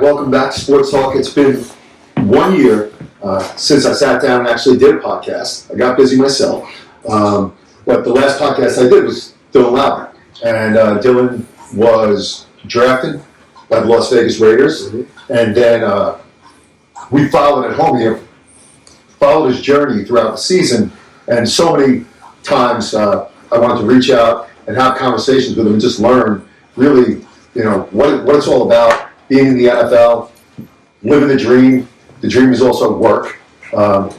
Welcome back to Sports Talk. It's been 1 year since I sat down and actually did a podcast. I got busy myself. But the last podcast I did was Dylan Laube. And Dylan was drafted by the Las Vegas Raiders. Mm-hmm. And then we followed at home here, followed his journey throughout the season. And so many times I wanted to reach out and have conversations with him and just learn really, what it's all about. Being in the NFL, living the dream. The dream is also work.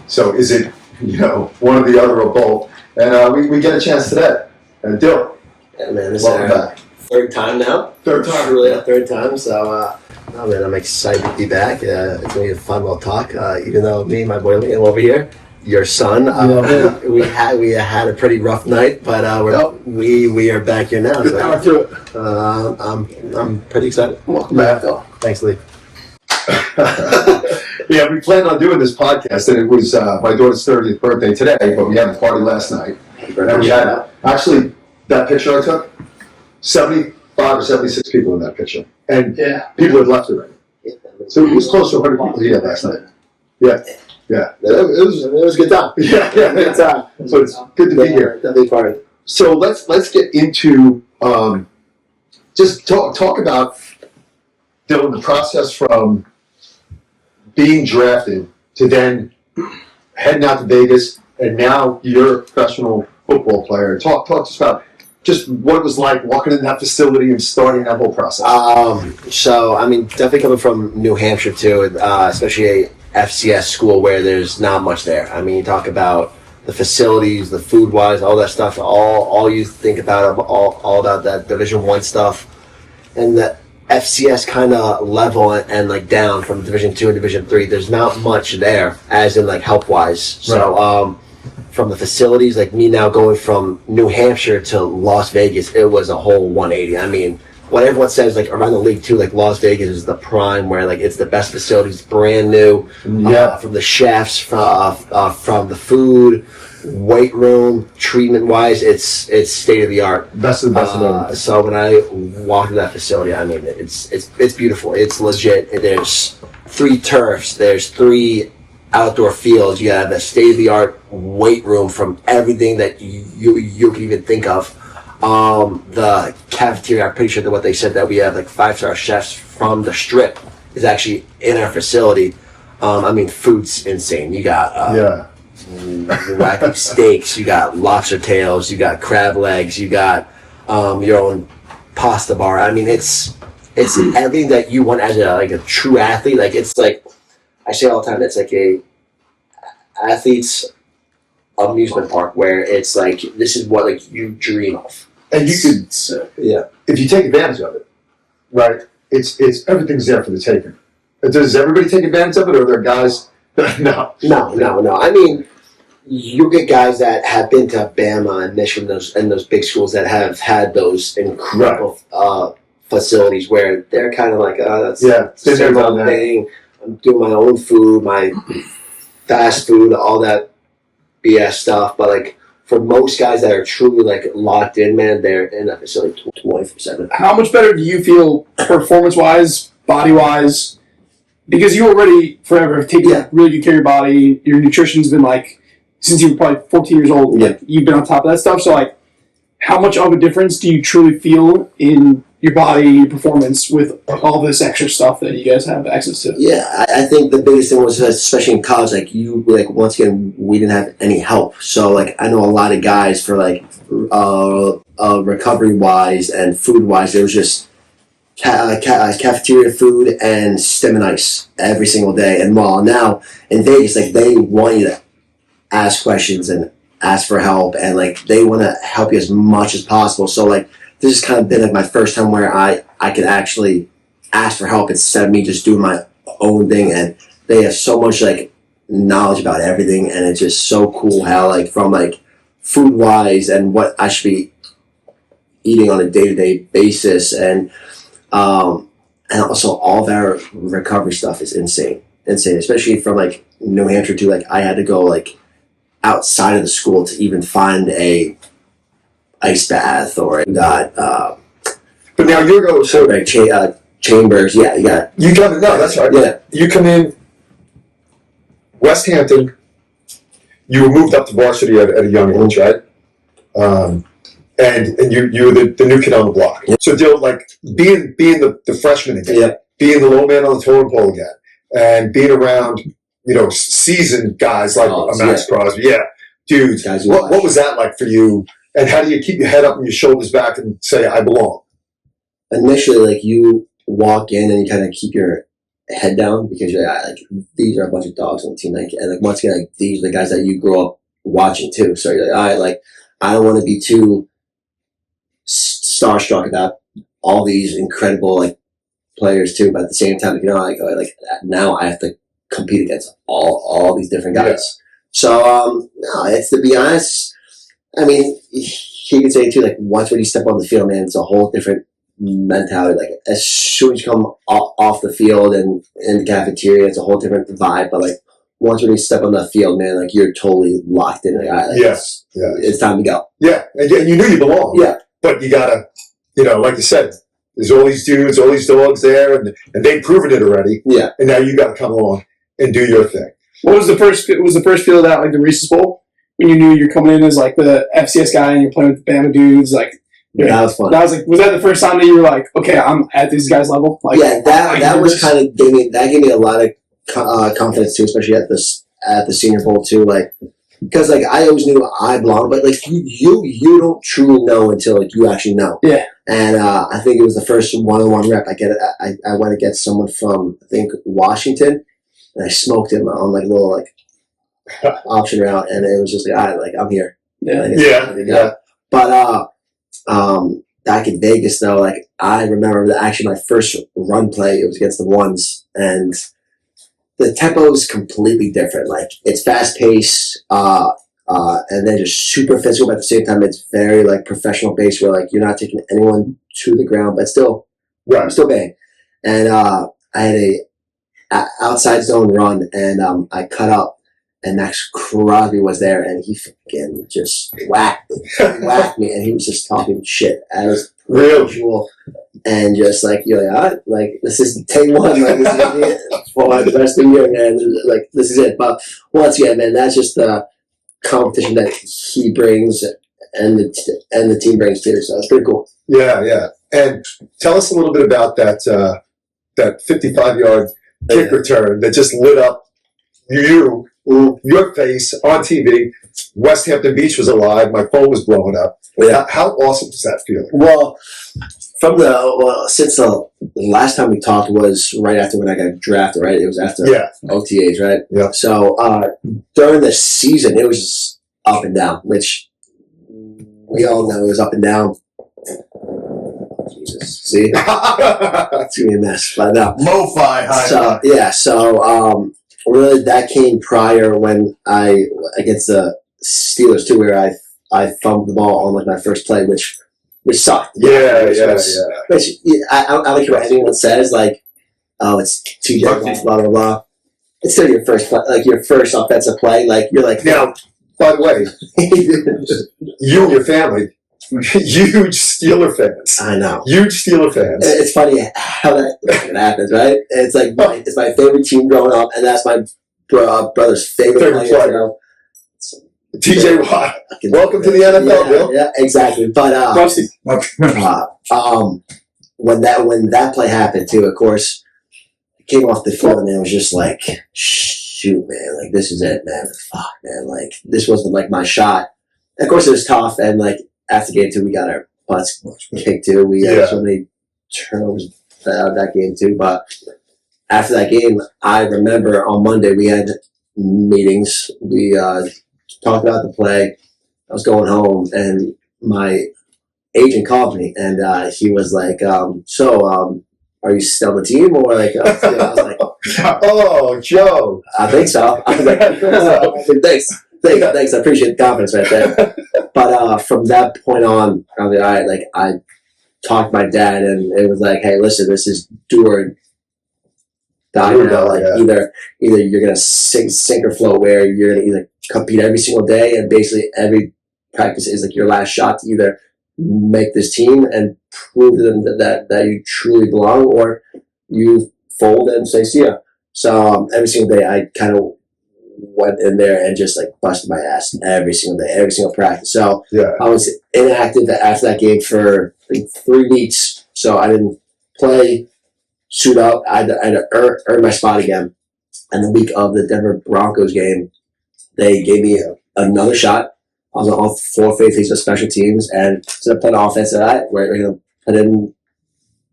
So is it, one or the other or both? And we get a chance today. And Dylan, yeah, man, this welcome is our back. Third time now. Third time. Really our third time. So, man, I'm excited to be back. It's going to be a fun little talk. Even though me and my boy Liam over here, your son, we had a pretty rough night, but we are back here now. So, I'm pretty excited. Welcome back, Phil. Thanks, Lee. Yeah, we planned on doing this podcast, and it was my daughter's 30th birthday today, but we had a party last night. And we had, actually, that picture I took, 75 or 76 people in that picture. And people had left already. So it was close to 100 people here last night. Yeah. Yeah, it was a good time. Yeah, good time. So it's good to be here. Definitely fun. So let's get into just talk about Dylan, the process from being drafted to then heading out to Vegas, and now you're a professional football player. Talk to us about just what it was like walking in that facility and starting that whole process. So definitely coming from New Hampshire too, especially a FCS school where there's not much there. You talk about the facilities, the food wise, all that stuff. All you think about all about that Division I stuff, and the FCS kind of level and like down from Division II and Division III. There's not much there, as in like help wise. So from the facilities, like me now going from New Hampshire to Las Vegas, it was a whole 180. What everyone says, like around the league too, like Las Vegas is the prime where like it's the best facilities, brand new, from the chefs, from the food, weight room, treatment wise, it's state of the art, best of the best. So when I walk into that facility, it's beautiful, it's legit. There's 3 turfs, there's 3 outdoor fields. You have a state of the art weight room from everything that you can even think of. The cafeteria, I'm pretty sure that what they said that we have like 5-star chefs from the Strip is actually in our facility. Food's insane. You got wacky steaks, you got lobster tails, you got crab legs, you got your own pasta bar. It's everything that you want as a true athlete. Like it's like I say all the time, it's like a athlete's amusement park where it's like this is what like you dream of. And you could, if you take advantage of it, right? It's everything's there for the taking. Does everybody take advantage of it, or are there guys? No. You get guys that have been to Bama and Michigan and those big schools that have had those incredible facilities where they're kind of like, that's the same old thing. I'm doing my own food, my fast food, all that BS stuff, but like. For most guys that are truly like locked in, man, they're in that facility 24/7. How much better do you feel performance-wise, body-wise? Because you already forever have taken really good care of your body. Your nutrition's been like since you were probably 14 years old. Like, you've been on top of that stuff. So like, how much of a difference do you truly feel in your body, your performance with all this extra stuff that you guys have access to? Yeah, I think the biggest thing was, especially in college, once again, we didn't have any help. So I know a lot of guys for recovery wise and food wise, there was just cafeteria food and stim and ice every single day. And while now in Vegas, they want you to ask questions and ask for help, and they want to help you as much as possible. So this has kind of been my first time where I could actually ask for help instead of me just doing my own thing. And they have so much knowledge about everything, and it's just so cool how from food wise and what I should be eating on a day-to-day basis, and also all of our recovery stuff is insane, especially from New Hampshire too. I had to go outside of the school to even find a ice bath, or got but now you're going, so Chambers. Yeah, you got. You come in, no, that's right. Yeah. You come in West Hampton. You were moved up to varsity at a young age, right? And you were the new kid on the block. Yeah. So like being the freshman again, Yeah. being the low man on the totem pole again, and being around seasoned guys like Max Crosby. Yeah, dude. What was that like for you? And how do you keep your head up and your shoulders back and say, I belong? Initially, like, you walk in and you kind of keep your head down because you're like, these are a bunch of dogs on the team. Like, and like, once again, like, these are the guys that you grow up watching too. So you're like, all right, like, I don't want to be too starstruck about all these incredible, like, players too. But at the same time, like now I have to compete against all these different guys. Yeah. So, no, it's, to be honest, I mean, he could say too, like, once when you step on the field, man, it's a whole different mentality. Like, as soon as you come off the field and in the cafeteria, it's a whole different vibe. But like, once when you step on that field, man, like, you're totally locked in. Like, it's time to go. Yeah, and you knew you belonged. Yeah, but you gotta, like you said, there's all these dudes, all these dogs there, and they've proven it already. Yeah, and now you got to come along and do your thing. What was the first? Was the first feel of that like the Reese's Bowl when you knew you're coming in as like the FCS guy and you're playing with the Bama dudes? Like, that was fun. That was like, was that the first time that you were like, okay, I'm at these guys' level? Like, yeah, that was kind of gave me a lot of confidence too, especially at the Senior Bowl too. Like, because like I always knew I belonged, but like you don't truly know until like you actually know. Yeah. And I think it was the first one-on-one rep. I went against someone from, I think, Washington, and I smoked him on like a little like option route, and it was just like, I'm here. Yeah. Yeah. But back in Vegas though, like, I remember that actually my first run play, it was against the Ones, and the tempo is completely different. Like, it's fast paced, and then just super physical, but at the same time, it's very like professional based, where like you're not taking anyone to the ground, but still bang. And I had a outside zone run, and I cut up, and Max Crosby was there, and he fucking just whacked me, and he was just talking shit as per usual, and just like, you're like, all right, like, this is day one, like, this is it for the rest of the year, man. Like, this is it. But once again, man, that's just the competition that he brings and the team brings too. So it's pretty cool. Yeah. And tell us a little bit about that 55-yard kick return that just lit up your face on TV. West Hampton Beach was alive. My phone was blowing up. Yeah. How awesome does that feel? Well, since the last time we talked was right after when I got drafted, right? It was after OTAs, right? Yeah. So during the season, it was just up and down, which we all know it was up and down. Jesus, see, it's gonna be a mess. But no, Lo-fi high. So yeah, so really that came prior when against the Steelers too, where I fumbled the ball on like my first play, which sucked. Yeah. Which I don't care what anyone says, like, oh, it's TJ, blah blah blah. It's still your first play, like your first offensive play. Like, you're like, now. By the way, you and your family, huge Steeler fans. I know. Huge Steeler fans. It's funny how that happens, right? It's like it's my favorite team growing up, and that's my brother's favorite player. TJ Watt. Welcome to the NFL, Bill. Yeah, exactly. But when that play happened too, of course, it came off the field, and it was just like, shoot, man, like, this is it, man. Fuck, man, like, this wasn't like my shot. And of course, it was tough, and like after game two, we got our butts kicked too. We had so many turnovers that game too. But after that game, I remember on Monday we had meetings. We talked about the play. I was going home, and my agent called me, and he was like, are you still on the team? Or like, I was like, oh, Joe. I think so. I was like, thanks. I appreciate the confidence right there. But from that point on, I was like, all right, like, I talked to my dad, and it was like, hey, listen, this is do or die now. Like, either you're gonna sink or float, where you're gonna either compete every single day, and basically every practice is like your last shot to either make this team and prove to them that you truly belong, or you fold and say see ya. So every single day I kind of went in there and just like busted my ass every single day, every single practice. So Yeah. I was inactive after that game for like 3 weeks. So I didn't play, suit up. I had to earn my spot again. And the week of the Denver Broncos game, they gave me another shot. I was on all 4 phases of special teams, and instead of playing offense, we're going to put in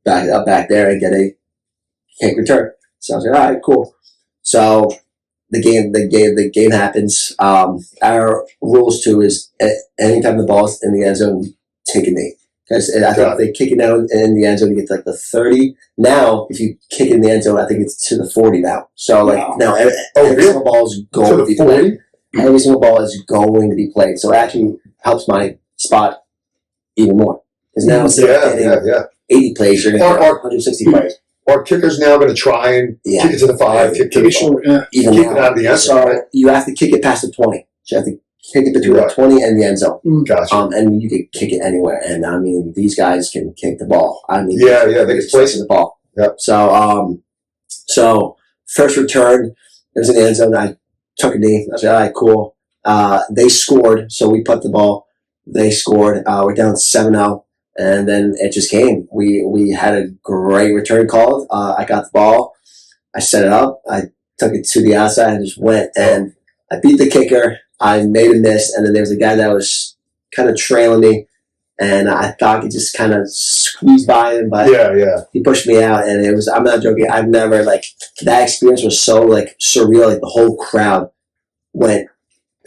back there and get a kick return. So I was like, all right, cool. So the game happens. Our rules too is anytime the ball's in the end zone, you take a knee. Because I think if they kick it down in the end zone, you get to like the 30. Now, if you kick it in the end zone, I think it's to the 40 now. So now every single ball is going to be played. Every single ball is going to be played. So it actually helps my spot even more. Because now instead of getting 80 plays, you're going to get 160 plays. Our kicker's now going to try and kick it to the 5, kick to the short, even kick it out of the end zone. So you have to kick it past the 20. So you have to kick it between the 20 and the end zone. Gotcha. And you can kick it anywhere. And I mean, these guys can kick the ball. I mean, they can place the ball. Yep. So first return, it was in the end zone. I took a knee. I was like, all right, cool. They scored, so we put the ball. They scored. We're down 7-0. And then it just came. We had a great return call. I got the ball. I set it up. I took it to the outside and just went. And I beat the kicker. I made a miss. And then there was a guy that was kind of trailing me. And I thought he just kind of squeezed by him. But he pushed me out. And it was, I'm not joking, I've never, like, that experience was so, like, surreal. Like, the whole crowd went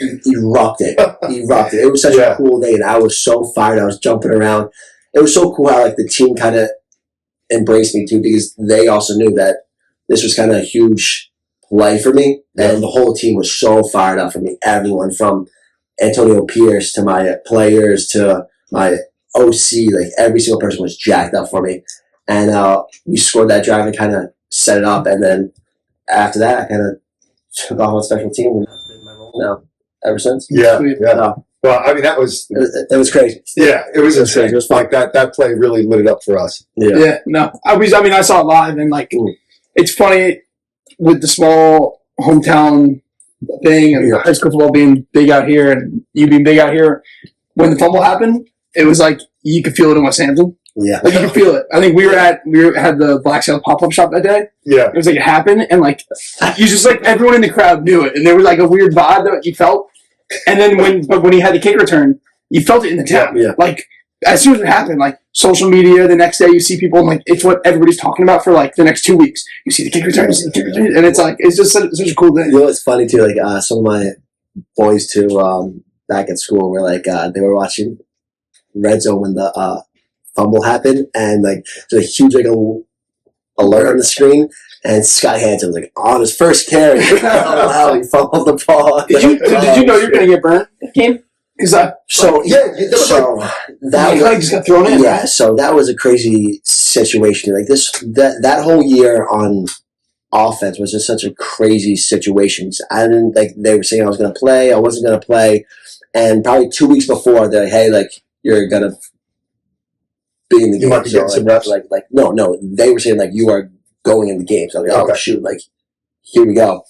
erupted. It was such a cool day. And I was so fired. I was jumping around. It was so cool how like the team kind of embraced me too, because they also knew that this was kind of a huge play for me, and the whole team was so fired up for me. Everyone from Antonio Pierce to my players to my OC, like every single person was jacked up for me. And we scored that drive and kind of set it up, and then after that, I kind of took off on special team, and that's been my role now ever since. Well, I mean, that was crazy. Yeah, it was insane. It was fun. Like that play really lit it up for us. No, I saw it live, and like it's funny with the small hometown thing and high school football being big out here, and you being big out here. When the fumble happened, it was like you could feel it in West Hampton. Yeah, like you could feel it. I think we had the Black Sail pop-up shop that day. Yeah, it was like it happened, and like you just like everyone in the crowd knew it, and there was like a weird vibe that you felt. And then when he had the kick return, you felt it in the town. Yeah. Like as soon as it happened, like social media, the next day you see people, and like it's what everybody's talking about for like the next 2 weeks. You see the kick return, and it's like it's just such a cool thing. You know, it's funny too. Like some of my boys too, back at school, were like they were watching Red Zone when the fumble happened, and like there's a huge like alert on the screen. And Scott Hansen was like on his first carry. Oh wow, he fumbled the ball. Did you know you're going to get burned that game? Because that just got thrown in. Yeah, so that was a crazy situation. Like that whole year on offense was just such a crazy situation. I didn't like they were saying I was going to play. I wasn't going to play, and probably 2 weeks before they're like, hey, like you're going to be in the game. You might be getting some reps. Like no, they were saying like you are going in the game. So I was like, oh, shoot, like, here we go.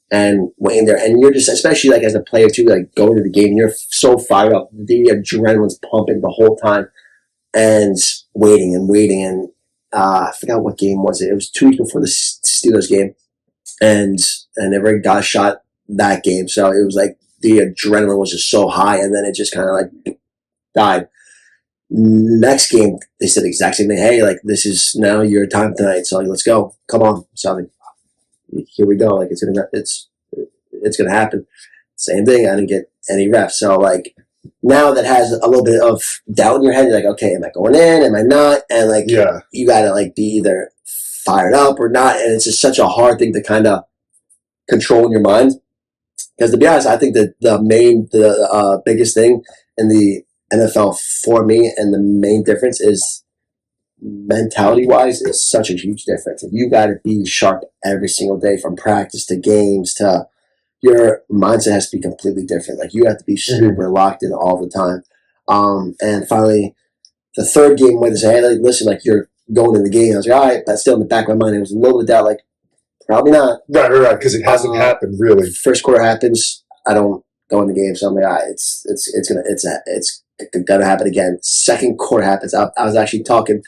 And went in there. And you're just, especially like as a player too, like going to the game, you're so fired up. The adrenaline's pumping the whole time. And waiting. And I forgot what game was it. It was 2 weeks before the Steelers game. And every guy shot that game. So it was like the adrenaline was just so high. And then it just kind of like died. Next game, they said the exact same thing. Hey, like this is now your time tonight, so like, let's go. Come on. So like, here we go. Like it's gonna happen. Same thing. I didn't get any reps. So like now that has a little bit of doubt in your head. You're like, okay, am I going in? Am I not? And like you gotta like be either fired up or not. And it's just such a hard thing to kind of control in your mind. Because to be honest, I think that the biggest thing in the NFL for me, and the main difference is mentality-wise is such a huge difference. You got to be sharp every single day, from practice to games to your mindset has to be completely different. Like you have to be super locked in all the time. And finally, the third game where they say, hey, like, listen, like, you're going in the game. I was like, all right, but still in the back of my mind, it was a little bit doubt, like, probably not. Right, because it hasn't happened really. First quarter happens, I don't go in the game, so I'm like, all right, it's gonna happen again. Second quarter happens. I was actually talking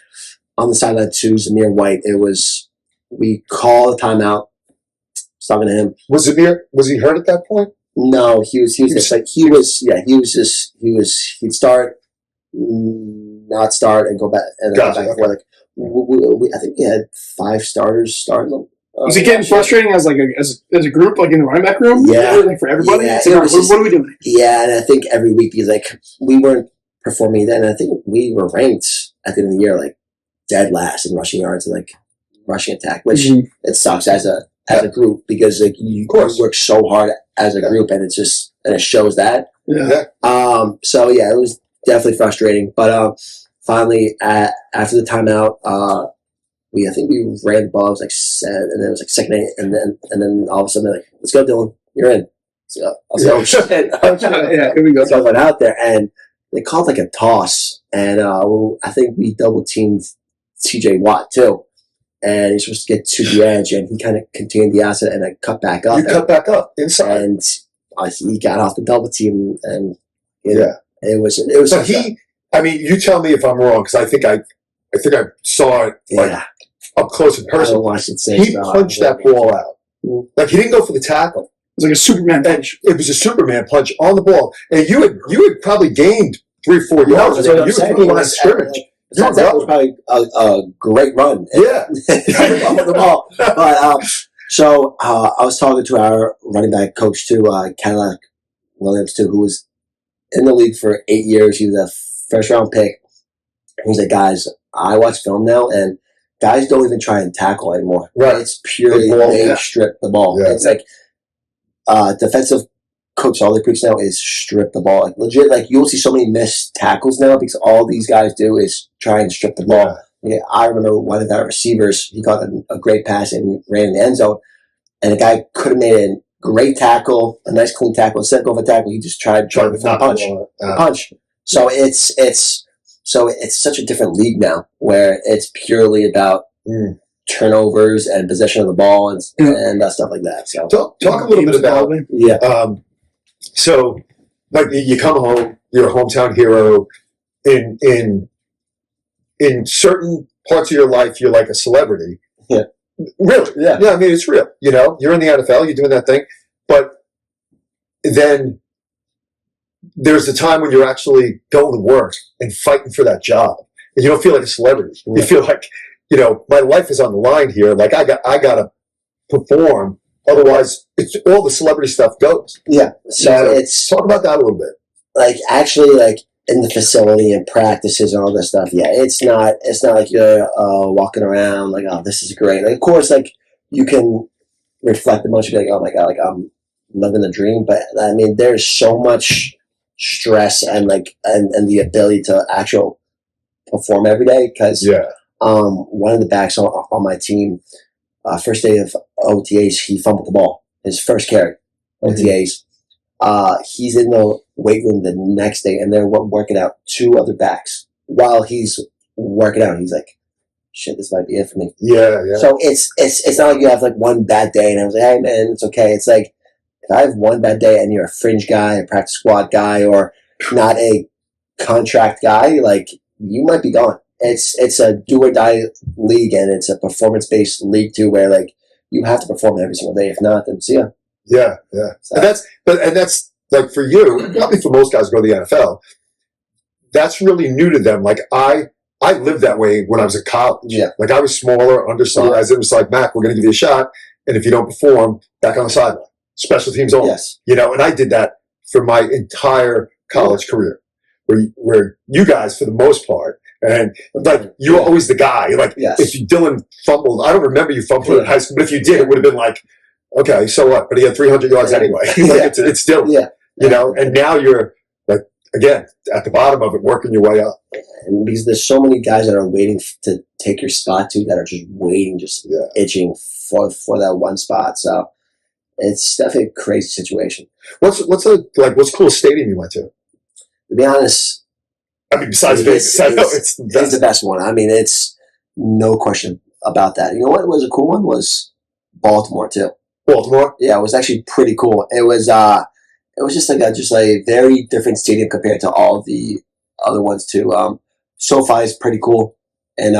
on the sideline to Zamir White. We call the timeout. I was talking to him. Was he hurt at that point? No, he'd start, not start, and go back and then Gotcha. go back and forth. Like, I think we had 5 starters starting them. Was it getting frustrating as a group, like in the running back room? Yeah. Like for everybody? Yeah, It's like, what are we doing? Yeah, and I think every week, because like we weren't performing then, I think we were ranked at the end of the year like dead last in rushing yards and like rushing attack, which it sucks as a group, because like you work so hard as a group, and it shows that. Yeah. So yeah, it was definitely frustrating, but finally after the timeout, I think we ran the ball. It was like 7, and then it was like second 8, and then all of a sudden they're like, "Let's go, Dylan, you're in." So I was like, "Oh shit!" Yeah, here we go. So I went out there, and they called like a toss, and I think we double teamed T.J. Watt too, and he's supposed to get to the edge, and he kind of contained the asset, and I cut back up. You cut back up inside, and he got off the double team, and yeah, it was. So I mean, you tell me if I'm wrong, because I think I saw it like up close and personal. He punched that ball out. Mm-hmm. Like he didn't go for the tackle. It was like a Superman punch. It was a Superman punch on the ball, and you had probably gained 3 or 4 yards. You were the line of scrimmage. That was probably a great run. Yeah, on the ball. But so I was talking to our running back coach too, Cadillac Williams too, who was in the league for 8 years. He was a first round pick. He's like, guys, I watch film now, and guys don't even try and tackle anymore. Right. It's purely they strip the ball. Yeah. It's like defensive coach, all they preach now is strip the ball. Like legit, like you'll see so many missed tackles now because all these guys do is try and strip the ball. Yeah, I remember one of our receivers, he got a great pass and ran in the end zone, and the guy could have made a great tackle, a nice clean tackle. Instead of going for a tackle, he just tried to punch. So it's such a different league now, where it's purely about turnovers and possession of the ball and stuff like that. So talk a little bit about so like you come home, you're a hometown hero. In certain parts of your life, you're like a celebrity. Yeah, really. Yeah. I mean, it's real. You know, you're in the NFL, you're doing that thing, but then there's a time when you're actually going to work and fighting for that job, and you don't feel like a celebrity. You feel like, you know, my life is on the line here. Like I gotta perform, otherwise, it's all the celebrity stuff goes. Yeah. So talk about that a little bit. Like actually, like in the facility and practices and all this stuff. Yeah, it's not like you're walking around like, oh, this is great. Like, of course, like you can reflect emotion, be like, oh my god, like I'm living the dream. But I mean, there's so much stress and like and the ability to actually perform every day, because one of the backs on my team, first day of OTAs, he fumbled the ball, his first carry OTAs. He's in the weight room the next day, and they're working out 2 other backs while he's working out. He's like, shit, this might be it for me. Yeah. So it's not like you have like one bad day and I was like, hey man, it's okay. It's like, if I have one bad day and you're a fringe guy, a practice squad guy, or not a contract guy, like you might be gone. It's a do or die league, and it's a performance based league too, where like you have to perform every single day. If not, then see ya. Yeah. So. And that's like for you, probably for most guys who go to the NFL, that's really new to them. Like I lived that way when I was at college. Yeah. Like I was smaller, undersized. It was like, Mac, we're going to give you a shot, and if you don't perform, back on the sideline. Special teams only. Yes. You know, and I did that for my entire college career, where you guys, for the most part, and like you were always the guy. Like if Dylan fumbled, I don't remember you fumbling in high school, but if you did, it would have been like, okay, so what? But he had 300 yards anyway. Like it's still, you know. And now you're like again at the bottom of it, working your way up. And because there's so many guys that are waiting to take your spot too, that are just waiting, just itching for that one spot. So it's definitely a crazy situation. What's the coolest stadium you went to? To be honest, I mean, besides Vegas, I know it's the It's best. the best one. I mean, it's no question about that. You know what was a cool one was Baltimore too. Baltimore. Yeah, it was actually pretty cool. It was just like a very different stadium compared to all the other ones too. SoFi is pretty cool, and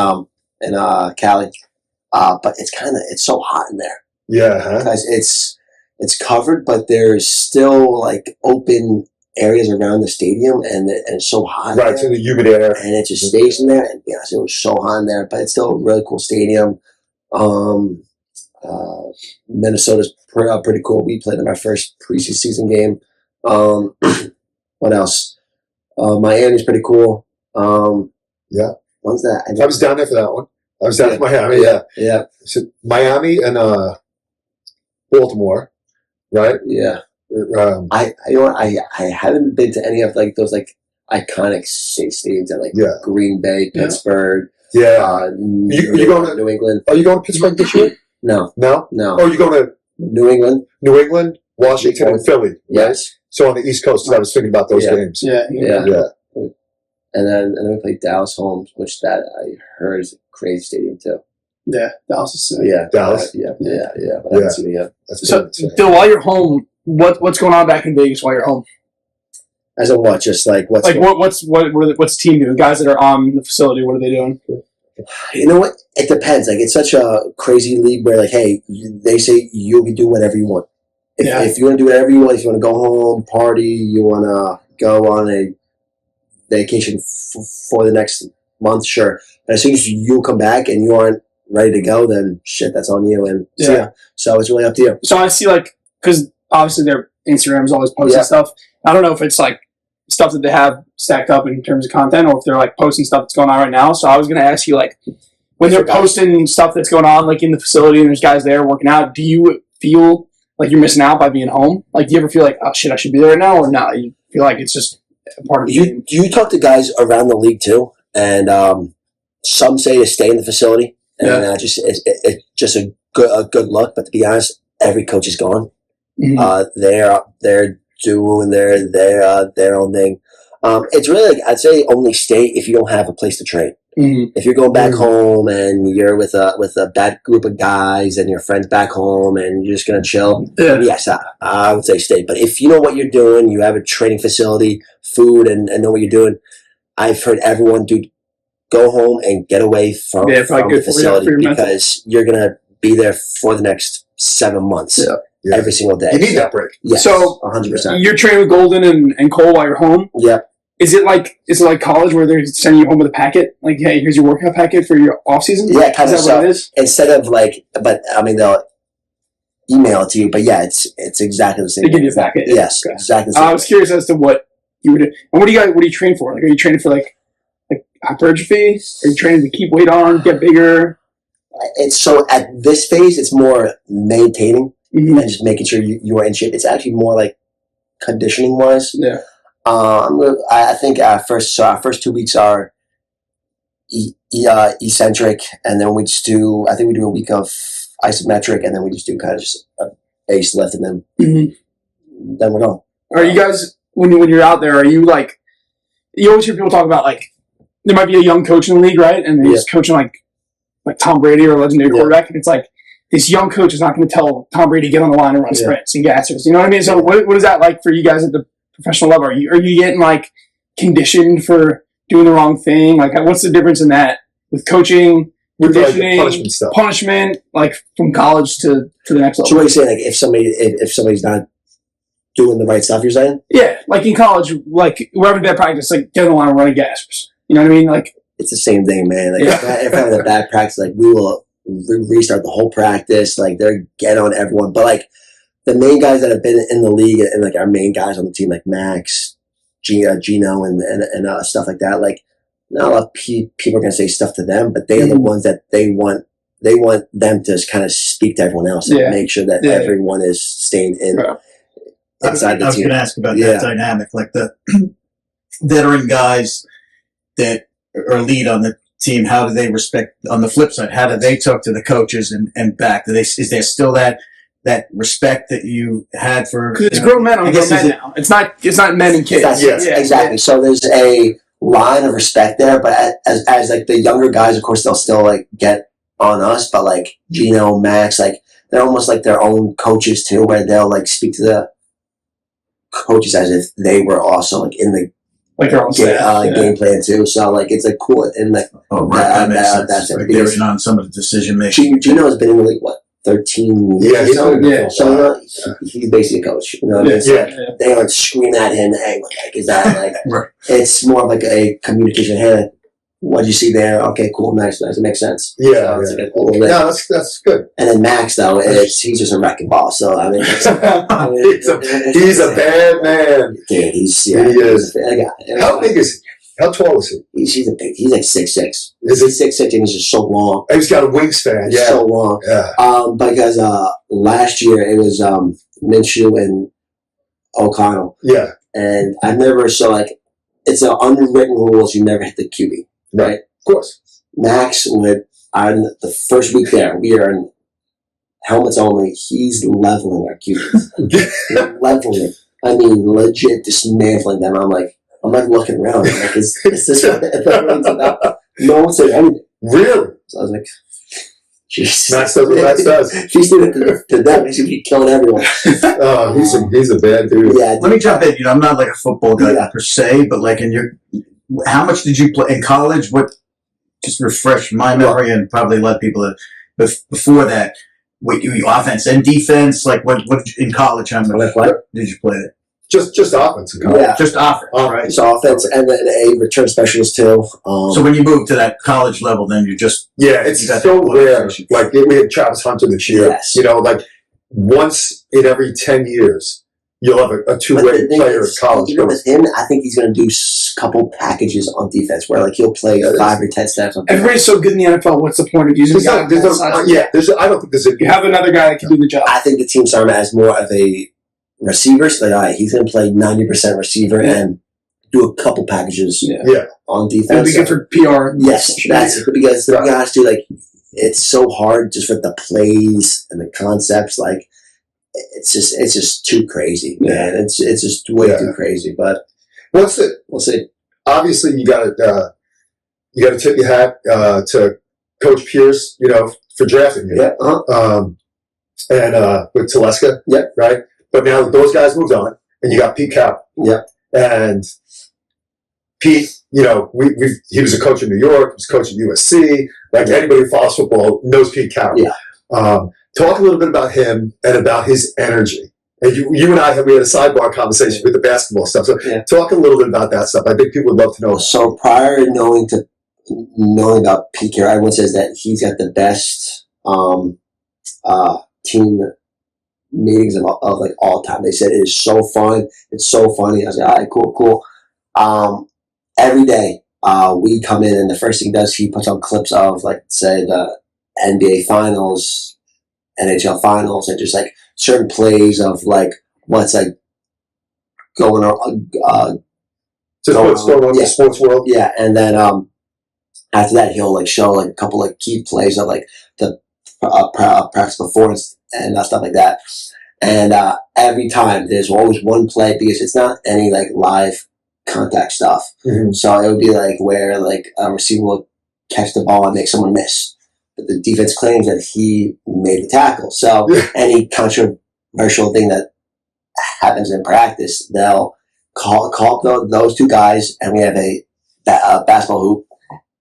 Cali, but it's so hot in there Yeah. Huh? because it's covered, but there's still like open areas around the stadium, and it's so hot. Right. It's in the humid air. And it just stays in there. And yes, it was so hot in there, but it's still a really cool stadium. Minnesota's pretty cool. We played in our first preseason game. What else? Miami's pretty cool. Yeah. When's that? I was down there for that one. I was down in Miami. Yeah. Yeah. So Miami and Baltimore, right? Yeah. I I haven't been to any of like those like iconic stadiums at like Green Bay, Pittsburgh. Yeah. You going to New England? Are you going to Pittsburgh this year? No. Oh, you going to New England? New England, Washington, and Philly? Right? Yes. So on the East Coast, I was thinking about those games. Yeah. And then we played Dallas home, which that I heard is a crazy stadium too. Yeah, Dallas is sick. Yeah, Dallas. Yeah. But I haven't seen it yet. That's So, good. Bill, while you're home, what's going on back in Vegas while you're home? As in what? Just like what's Like what's the team doing? The guys that are on the facility, what are they doing? You know what? It depends. Like it's such a crazy league where like, hey, they say you can do whatever you want. If you want to do whatever you want, if you want to go home, party, you want to go on a vacation for the next month, sure. But as soon as you come back and you aren't ready to go, then shit, that's on you. And so it's really up to you. So I see because obviously their Instagram's always posting stuff. I don't know if it's like stuff that they have stacked up in terms of content or if they're like posting stuff that's going on right now. So I was going to ask you like when they're posting stuff that's going on like in the facility and there's guys there working out, do you feel like you're missing out by being home? Like do you ever feel like, oh shit, I should be there right now, or no? You feel like it's just a part of the game? You talk to guys around the league too, and some say to stay in the facility, and it's just a good look. But to be honest, every coach is gone. Mm-hmm. They're doing their own thing. It's really like I'd say only stay if you don't have a place to train. Mm-hmm. If you're going back home and you're with a bad group of guys and your friends back home and you're just gonna chill, yes, I would say stay. But if you know what you're doing, you have a training facility, food, and know what you're doing, I've heard everyone go home and get away from the facility because you're gonna be there for the next 7 months. Yeah. Every single day. You need that break. Yes, so 100%. You're training with Golden and Cole while you're home. Yeah. Is it like college where they're sending you home with a packet? Like, hey, here's your workout packet for your off season? Yeah, kind of. Is that what it is? Instead of like, but I mean they'll email it to you. But yeah, it's exactly the same. They give you a packet. Yes, okay. exactly. The same I was curious as to what you would do. And what do you train for? Like, are you training for like hypertrophy? Are you training to keep weight on, get bigger? It's so at this phase, it's more maintaining and just making sure you are in shape. It's actually more like conditioning wise. Yeah. I think our first 2 weeks are eccentric, and then we just do. I think we do a week of isometric, and then we just do kind of just a base lift, and then then we're done. Are you guys when you're out there? Are you like? You always hear people talk about like there might be a young coach in the league, right? And he's coaching like Tom Brady or a legendary quarterback, and it's like this young coach is not going to tell Tom Brady to get on the line and run sprints and gassers. You know what I mean? So what is that like for you guys at the professional level? Are you getting like conditioned for doing the wrong thing? Like what's the difference in that with coaching, conditioning, like punishment, like from college to the next level? So what are you saying? Like if somebody's not doing the right stuff, you're saying? Yeah, like in college, like wherever they practice, like get on the line and running gassers. You know what I mean? Like it's the same thing, man. Like if I have a bad practice, like we will restart the whole practice. Like they're get on everyone, but like the main guys that have been in the league and like our main guys on the team, like Max, Gino, and stuff like that. Like not a lot of people are gonna say stuff to them, but they are the ones that they want them to kind of speak to everyone else and make sure that everyone is staying inside the team. I was going to ask about that dynamic, like the veteran guys that are lead on the team. How do they respect? On the flip side, how do they talk to the coaches and back? Is there still that respect that you had for? Because it's grown men on grown men now. It's not men and kids. Exactly. So there's a line of respect there. But as like the younger guys, of course, they'll still like get on us. But like Gino, Max, like they're almost like their own coaches too, where they'll like speak to the coaches as if they were also like in the Like their own game plan too. So like it's like cool and like That makes sense. that's it. Like they're in on some of the decision making. Gino has been in the league what 13 Yeah, years. he's So he's basically a coach. You know what I mean? It's Yeah. like, they aren't screaming at him, hey, what the heck is that? Like, Right. it's more of like a communication. Hey, what did you see there? Okay, cool, nice. It makes sense. Yeah, So it's yeah. like a cool little bit. No, that's good. And then Max, though, he's just a wrecking ball. So, I mean, He's a bad man. Dude, he is. How big is he? How tall is he? He's like 6'6". Is he? He's 6'6", and he's just so long. He's got a wingspan. He's Yeah. so long. Yeah. Because last year it was Minshew and O'Connell. Yeah. And I never saw like it's an unwritten rules you never hit the QB, right? Of course. Max would on the first week there, we are in helmets only, he's leveling our QBs. Leveling. I mean legit dismantling them. I'm like looking around. I'm like, is this what no one said anything. Really? So I was like, Jesus. Max does what Max does. If he's doing it to them, he's gonna be killing everyone. Oh, he's a bad dude. Yeah, Let me jump in. You know, I'm not like a football guy per se, but like how much did you play in college? What, just refresh my memory and probably let people before that. What you offense and defense? Like what in college? How much did you play it? Just offense. Yeah. Just offense. All right. So offense and then a return specialist too. So when you move to that college level, then you just It's you got so that rare. qualification. Like we had Travis Hunter this year. Yes. You know, like once in every 10 years, you'll have a But two-way the thing player in is, college. even with him, I think he's going to do a couple packages on defense where like he'll play 5 or 10 snaps on defense. Everybody's so good in the NFL. What's the point of using a guy? I don't think there's a. You have another guy that can do the job. I think the team saw him as more of a receiver. So like, all right, he's going to play 90% receiver and do a couple packages on defense. It'll be good for PR. Yes, that's it. Because the guys do like it's so hard just with the plays and the concepts. Like it's just too crazy, man. It's just way too crazy. But we'll see. Obviously, you got to tip your hat to Coach Pierce, you know, for drafting you. Yeah. Uh-huh. And with Teleska. Yeah. Right. But now those guys moved on, and you got Pete Carroll. Yeah. And Pete, you know, he was a coach in New York. He was a coach at USC. Like anybody who follows football knows Pete Carroll. Yeah. Talk a little bit about him and about his energy. And you and I we had a sidebar conversation with the basketball stuff. So talk a little bit about that stuff. I think people would love to know. So prior to knowing about Pete Carroll, everyone says that he's got the best team meetings of like all time. They said it is so fun. It's so funny. I was like, all right, cool. Every day we come in and the first thing he does, he puts on clips of like say the NBA finals, NHL finals, and just like certain plays of like what's like going on. Just what's going on in the sports world. Yeah, and then after that he'll like show like a couple like key plays of like the practice before and stuff like that. And every time there's always one play because it's not any like live contact stuff. Mm-hmm. So it would be like where like a receiver will catch the ball and make someone miss. But the defense claims that he made the tackle. So any controversial thing that happens in practice, they'll call those two guys, and we have a basketball hoop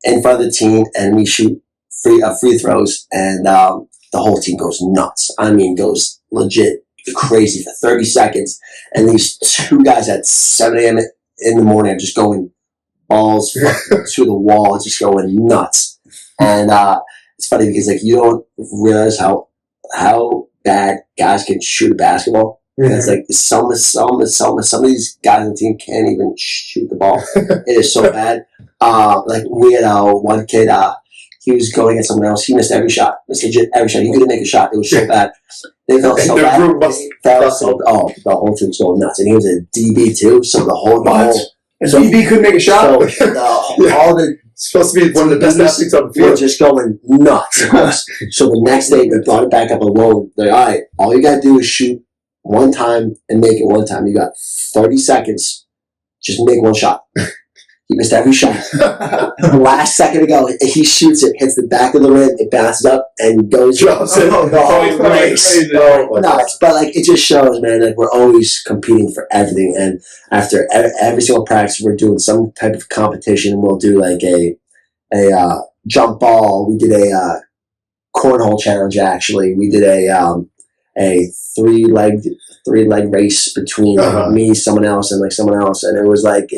in front of the team, and we shoot free throws, and the whole team goes nuts. I mean, goes legit crazy for 30 seconds. And these two guys at 7 a.m. in the morning are just going balls through the wall, and just going nuts. And it's funny because like you don't realize how bad guys can shoot a basketball. Mm-hmm. It's like some of these guys on the team can't even shoot the ball. It is so bad. Like we had one kid, he was going at someone else. He missed every shot. Missed legit every shot. He couldn't make a shot. It was so bad. They felt so bad. The whole team was going nuts. And he was a DB too, so the whole DB couldn't make a shot. So, all the supposed to be one of the best athletes on the field. We're just going nuts. So the next day they brought it back up alone. They're like, all right, all you gotta do is shoot one time and make it one time. You got 30 seconds. Just make one shot. He missed every shot. The last second to go, he shoots it, hits the back of the rim, it bounces up, and goes. Jumps in. Crazy. Nuts. But like it just shows, man, like we're always competing for everything. And after every single practice, we're doing some type of competition. We'll do like a jump ball. We did a cornhole challenge. Actually, we did a three leg race between me, someone else, and like someone else. And it was like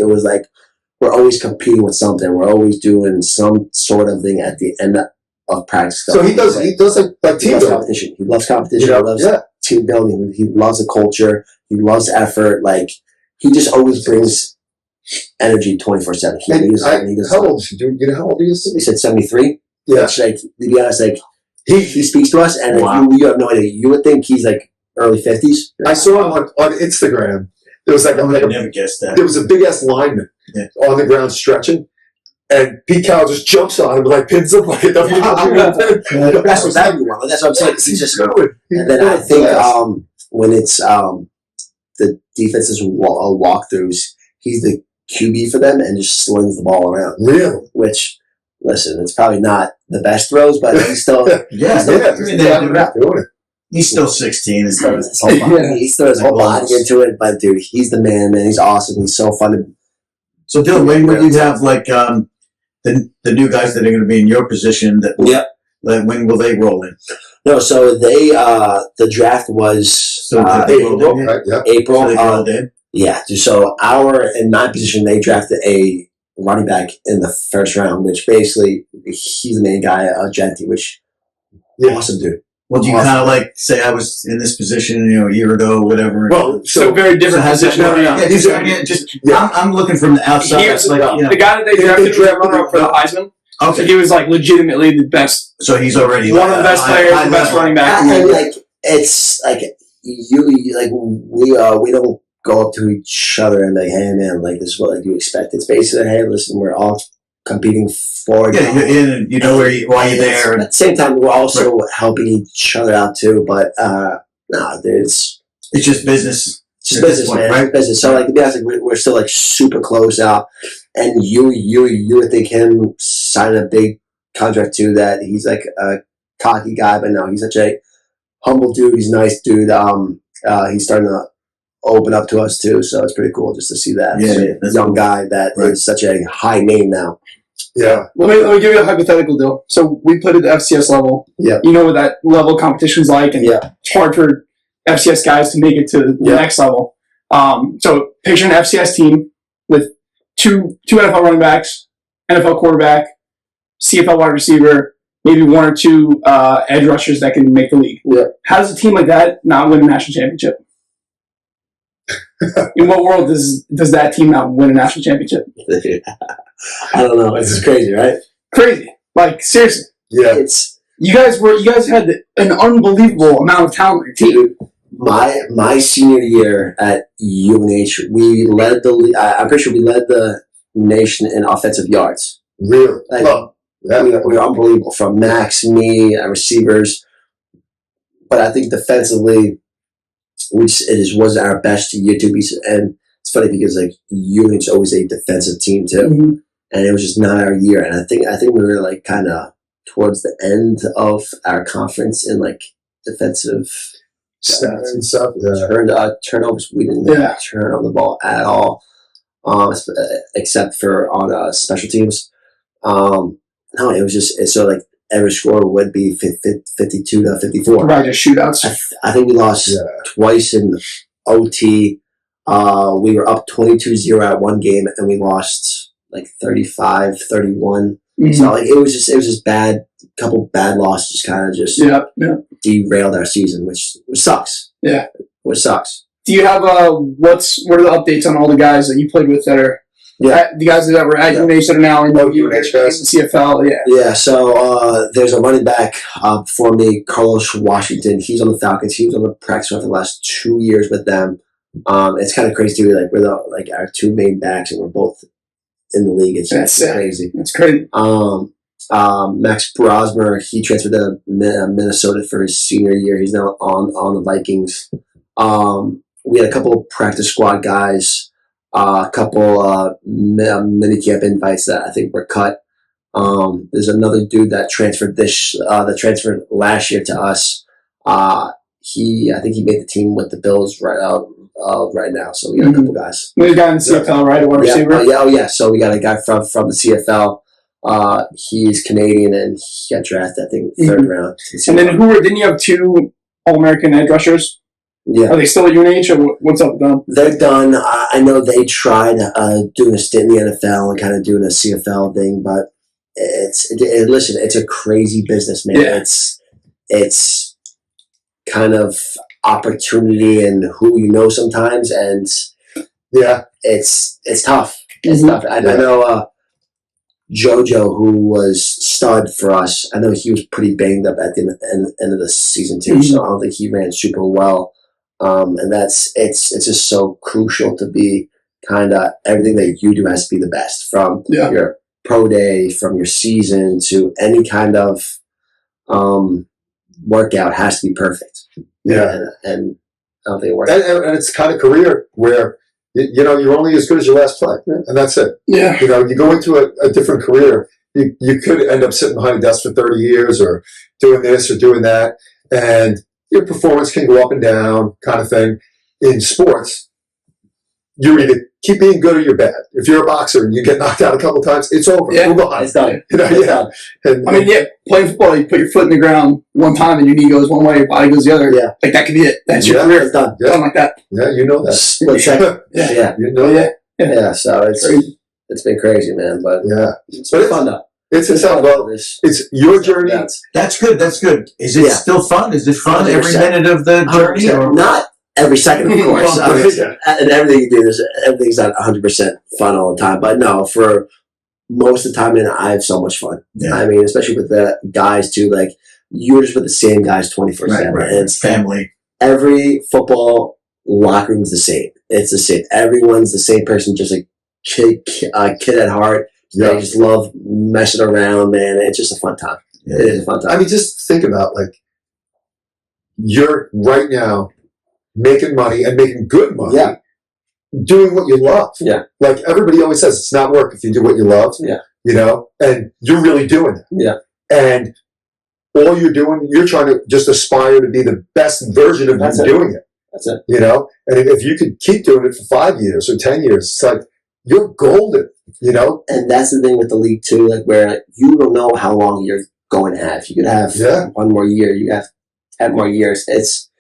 we're always competing with something. We're always doing some sort of thing at the end of practice. So he does like team building. Competition. He loves competition. He loves team building. He loves the culture. He loves effort. Like he just always brings energy 24/7. How old is he? Do you know how old he is? He said 73. Yeah. Which, like, to be honest, like he speaks to us, and you have no idea. You would think he's like early 50s. I saw him on Instagram. There was I never guessed that. There was a big ass lineman on the ground stretching, and Pete Carroll just jumps on him like pins him like a That's what everyone. That's what I'm saying. He's just good. And then I think when it's the defense's walkthroughs, he's the QB for them and just slings the ball around. Really? Which, listen, it's probably not the best throws, but he's still He's still 16. He throws a body into it, but dude, he's the man. He's awesome. He's so fun to. So, Dylan, when would you have like the new guys that are going to be in your position? When will they roll in? No, so they the draft was April, right? Yeah. April. So they rolled in. Yeah. So in my position, they drafted a running back in the first round, which basically he's the main guy, Genti, which awesome dude. Well, do you kind of like say I was in this position, a year ago, or whatever? Well, so very different position. I'm looking from the outside. He was the guy that they drafted was runner-up for the Heisman. Okay. So he was like legitimately the best. So he's already one of the best players, the best running back. And like it's like we don't go up to each other and like, hey man, like this is what you expect. It's basically, hey, listen, we're all competing for you're in, why you're there. At the same time, we're also helping each other out too. But it's just business. It's just business, man. Right? It's business. So like, to be honest, we're still like super close out. And you would think him signing a big contract too. That he's like a cocky guy, but no, he's such a humble dude. He's a nice dude. He's starting to open up to us too, so it's pretty cool just to see that young guy that is such a high name now. Yeah. Let me give you a hypothetical deal. So we played at the FCS level. Yeah. You know what that level of competition's like, and it's hard for FCS guys to make it to the next level. So picture an FCS team with two NFL running backs, NFL quarterback, CFL wide receiver, maybe one or two edge rushers that can make the league. Yeah. How does a team like that not win a national championship? In what world does that team not win a national championship? I don't know. It's just crazy, right? Crazy. Like, seriously. Yeah. You guys had an unbelievable amount of talent on your team. My senior year at UNH, we led the. I'm pretty sure we led the nation in offensive yards. Really? We were unbelievable. From Max, me, our receivers. But I think defensively, it wasn't our best year to be. And it's funny because like UNH is always a defensive team too, and it was just not our year. And I think we were like kind of towards the end of our conference in like defensive stats and stuff. Turnovers. We didn't turn on the ball at all, except for on special teams. No, it was just so like every score would be 52 to 54. Right, just shootouts. I think we lost twice in OT. We were up 22-0 at one game, and we lost like 35-31. Mm-hmm. So like it was just bad. A couple bad losses, kind of just derailed our season, which sucks. Yeah, which sucks. Do you have what are the updates on all the guys that you played with that are? Yeah, the guys that were at UNH that are now in the CFL. Yeah. So there's a running back for me, Carlos Washington. He's on the Falcons. He was on the practice squad for the last 2 years with them. It's kind of crazy too. Like we're our two main backs, and we're both in the league. It's crazy. It's crazy. Max Brosmer, he transferred to Minnesota for his senior year. He's now on the Vikings. We had a couple of practice squad guys. A couple mini camp invites that I think were cut. There's another dude that transferred last year to us. I think he made the team with the Bills right now. So we got a couple guys. We got in the CFL, right? A wide receiver. Yeah. So we got a guy from the CFL. He's Canadian and he got drafted, I think, third round. And then didn't you have 2 All-American edge rushers? Yeah. Are they still at UNH or what's up with them? They're done. I know they tried doing a stint in the NFL and kind of doing a CFL thing, but listen, it's a crazy business, man. Yeah. It's kind of opportunity and who you know sometimes, and it's tough. It's tough. I know JoJo, who was stud for us, I know he was pretty banged up at the end of the season too, so I don't think he ran super well. And it's just so crucial to be kind of everything that you do has to be the best, from your pro day, from your season to any kind of workout has to be perfect. Yeah. And I don't think it works. And it's kind of career where, you're only as good as your last play, and that's it. Yeah. You go into a different career, you could end up sitting behind a desk for 30 years or doing this or doing that, and your performance can go up and down kind of thing. In sports, you're either keep being good or you're bad. If you're a boxer and you get knocked out a couple times, it's over. Yeah, move on. It's done. And, playing football, you put your foot in the ground one time and your knee goes one way, your body goes the other. Yeah. Like that could be it. That's your career. It's done. Done like that. Yeah, you know that. Split second. Yeah. You know that. Yeah. So it's been crazy, man. But Yeah. it's been fun though. It's your journey. That's good. That's good. Is it still fun? Is it fun 100%. every minute of the journey? Or? Not every second, of course. Yeah. And everything you do, everything's not 100% fun all the time. But no, for most of the time, I have so much fun. Yeah. I mean, especially with the guys too. Like you're just with the same guys 24/7. Right. And it's Family. every football locker room's the same. It's the same. Everyone's the same person, just a kid at heart. Yeah. They just love messing around, man. It's just a fun time. Yeah. It is a fun time. I mean, just think about you're right now making money and making good money. Yeah. Doing what you love. Yeah. Like everybody always says, it's not work if you do what you love. Yeah. And you're really doing it. Yeah. And all you're doing, you're trying to just aspire to be the best version of you doing it. That's it. And if you could keep doing it for 5 years or 10 years, it's like you're golden, And that's the thing with the league too, like where you don't know how long you're going to have. You could have one more year, you have 10 more years. It's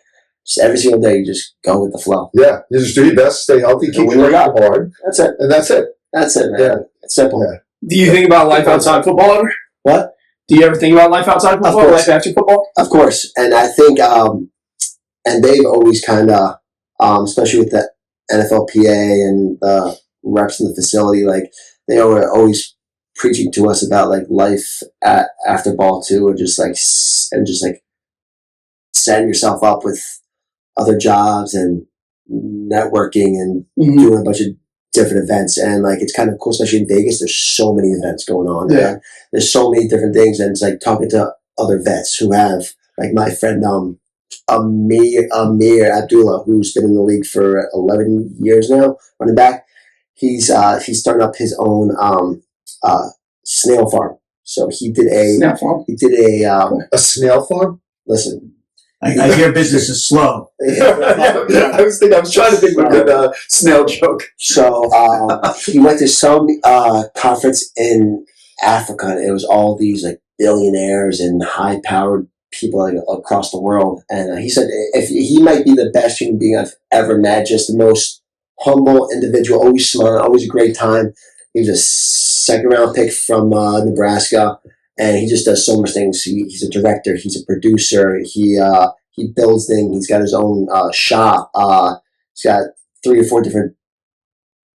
just every single day you just go with the flow. Yeah. You just do your best, stay healthy, keep working hard. That's it. And that's it. That's it, man. Yeah. It's simple. Yeah. Do you think about life outside football ever? What? Do you ever think about life outside football? course. Life after football? Of course. And I think, and they've always kind of, especially with the NFLPA and the reps in the facility, like they were always preaching to us about like life after ball too, and just like setting yourself up with other jobs and networking and doing a bunch of different events. And like it's kind of cool, especially in Vegas. There's so many events going on. Yeah. And there's so many different things, and it's like talking to other vets who have, like my friend Amir Abdullah, who's been in the league for 11 years now, running back. He's starting up his own snail farm. So he did a Snail farm? He did A snail farm? listen. I hear business is slow. I was trying to think of a good snail joke. So he went to some conference in Africa, and it was all these like billionaires and high-powered people like across the world. And he said if he might be the best human being I've ever met, just the most humble individual, always smiling, always a great time. He was a second-round pick from Nebraska, and he just does so much things. He's a director. He's a producer. He builds things. He's got his own shop. He's got 3 or 4 different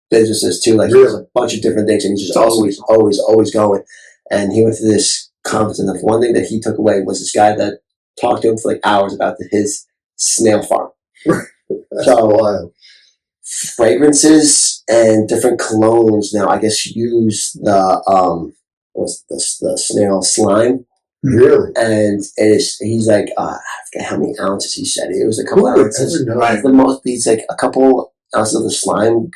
businesses too. Like he does a bunch of different things, and he's just always going. And he went to this conference, and the one thing that he took away was this guy that talked to him for like hours about his snail farm. So wild. Fragrances and different colognes now, I guess, use the snail slime. Really? And he's like, I forget how many ounces he said. It was a couple Who would ounces. ever know? Right. The most, he's like a couple ounces of the slime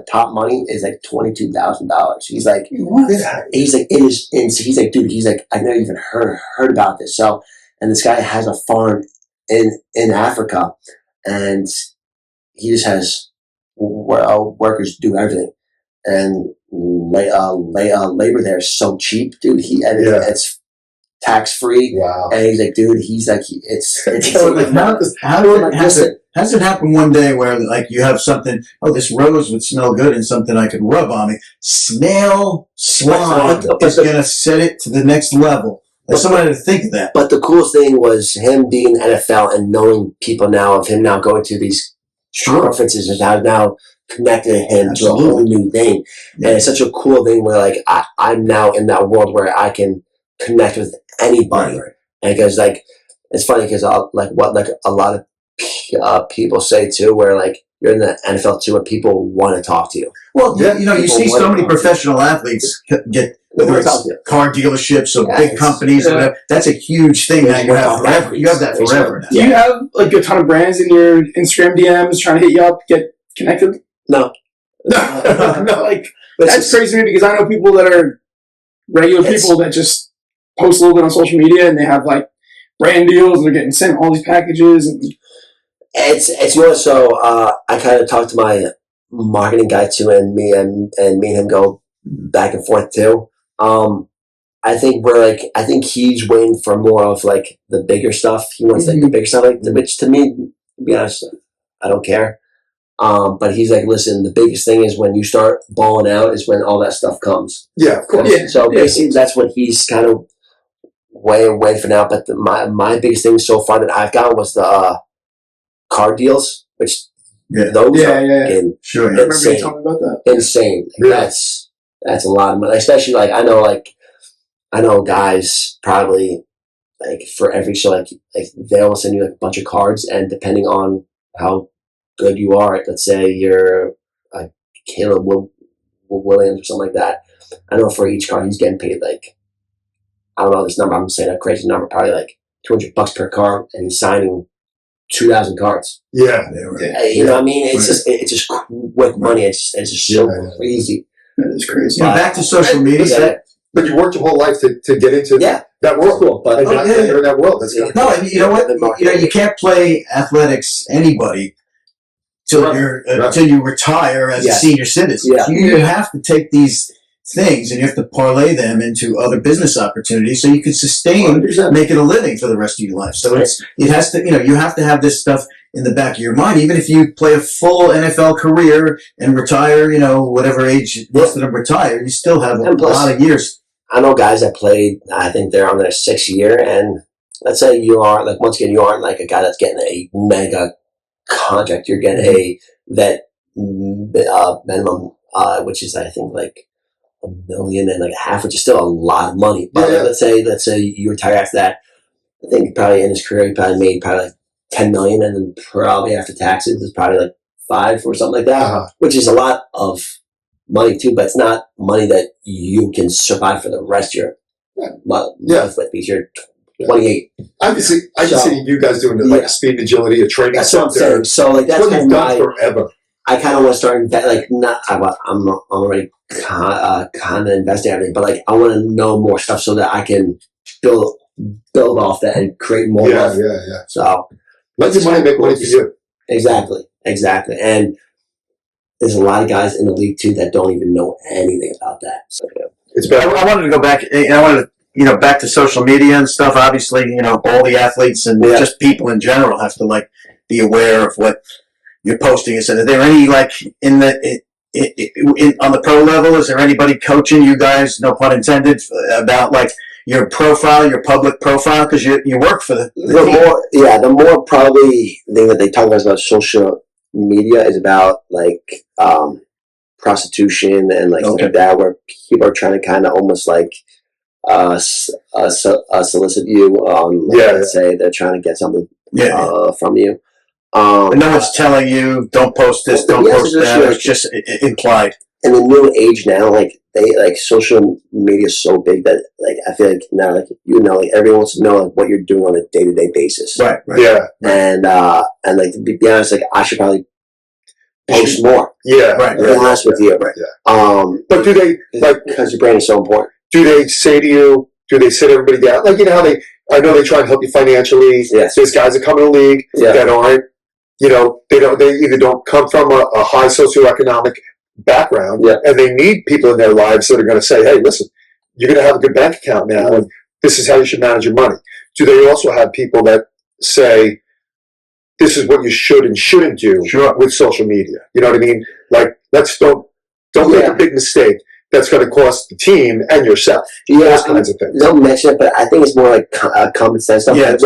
top money is like $22,000. He's like, What? he's like he's like, dude, he's like, I've never even heard about this. So, and this guy has a farm in Africa, and he just has workers do everything, and labor there is so cheap, dude. It's tax free. Wow. And he's like, dude, it's like, how does it happen one day where like you have something? Oh, this rose would smell good and something I could rub on me. Snail slime is going to set it to the next level. Like someone had to think of that. But the coolest thing was him being in the NFL and knowing people now of him now going to these conferences and how now connected him to a whole new thing. Yeah. And it's such a cool thing where like I'm now in that world where I can connect with anybody. Right. And because like it's funny because like a lot of people say too, where like you're in the NFL too, and people want to talk to you. Well, you see so many professional athletes get whether it's car dealerships or big companies or whatever. That's a huge thing that you have forever. You have that forever now. Do you have like a ton of brands in your Instagram DMs trying to hit you up, get connected? No. No, like that's crazy to me because I know people that are regular people that just post a little bit on social media and they have like brand deals and they're getting sent all these packages and it's more so I kind of talked to my marketing guy too, and me and him go back and forth too. I think he's waiting for more of like the bigger stuff. He wants like the bigger stuff, like which to me, to be honest, I don't care. But he's like, listen, the biggest thing is when you start balling out is when all that stuff comes. Yeah, of course. Yeah. So basically, that's what he's kind of waiting for now. But my biggest thing so far that I've got was the car deals, which those are sure. I remember you talking about that. Insane. Yeah. That's a lot of money. Especially like I know guys probably like for every show like they'll send you like a bunch of cards, and depending on how good you are, let's say you're Caleb Williams or something like that. I know for each card he's getting paid like I don't know this number. I'm saying a crazy number, probably like $200 per card, and he's signing 2,000 cards. Yeah, you know what I mean? It's just quick money. It's just so crazy. That is crazy. Back to social media. But you worked your whole life to get into that world. Cool, but you're in that world. That's no, and you know what? You can't play athletics anybody till you retire as a senior citizen. Yeah. You have to take these things and you have to parlay them into other business opportunities so you can sustain 100%. Making a living for the rest of your life. So it has to, you have to have this stuff in the back of your mind. Even if you play a full NFL career and retire, whatever age most of them retire, you still have a lot of years. I know guys that played, I think they're on their 6th year, and let's say you are, like, once again, you aren't like a guy that's getting a mega contract. You're getting a vet minimum, which is, I think, like $1.5 million, which is still a lot of money. But let's say you retire after that. I think probably in his career, he probably made like $10 million, and then probably after taxes, it's probably like $5 or something like that, which is a lot of money too, but it's not money that you can survive for the rest of your life because you're 28. I can see you guys doing it like speed agility, a training. That's what I'm saying. So like that's what you've done forever. I kind of want to start I'm already kind of investing in everything, but like I want to know more stuff so that I can build off that and create more. Yeah. So let your money make money for you. Exactly, and there's a lot of guys in the league too that don't even know anything about that. So it's better. I wanted to go back. I wanted to, back to social media and stuff. Obviously, all the athletes and just people in general have to like be aware of what you're posting. Is there any like on the pro level? Is there anybody coaching you guys? No pun intended. About like your profile, your public profile, because you work for the team. The more probably thing that they talk about social media is about like prostitution and like stuff like that, where people are trying to kind of almost like solicit you. Let's say they're trying to get something from you. But no one's telling you don't post this, don't post that. It's just implied. In the new age now, like social media is so big that like I feel like now like everyone wants to know like what you're doing on a day-to-day basis. Right. Yeah. And like to be honest, like I should probably post more. Yeah, Right. To be honest with you. Right. But do they because your brain is so important. do they say to you? Do they sit everybody down? Like, you know how they? I know they try and help you financially. Yes. There's guys that come in the league that aren't. You know, they don't. They either don't come from a high socioeconomic background, and they need people in their lives that are going to say, "Hey, listen, you're going to have a good bank account now, and this is how you should manage your money." Do they also have people that say, "This is what you should and shouldn't do with social media"? You know what I mean? Like, don't make a big mistake that's going to cost the team and yourself. Those kinds of things. Don't mention it, but I think it's more like common sense stuff. Yeah,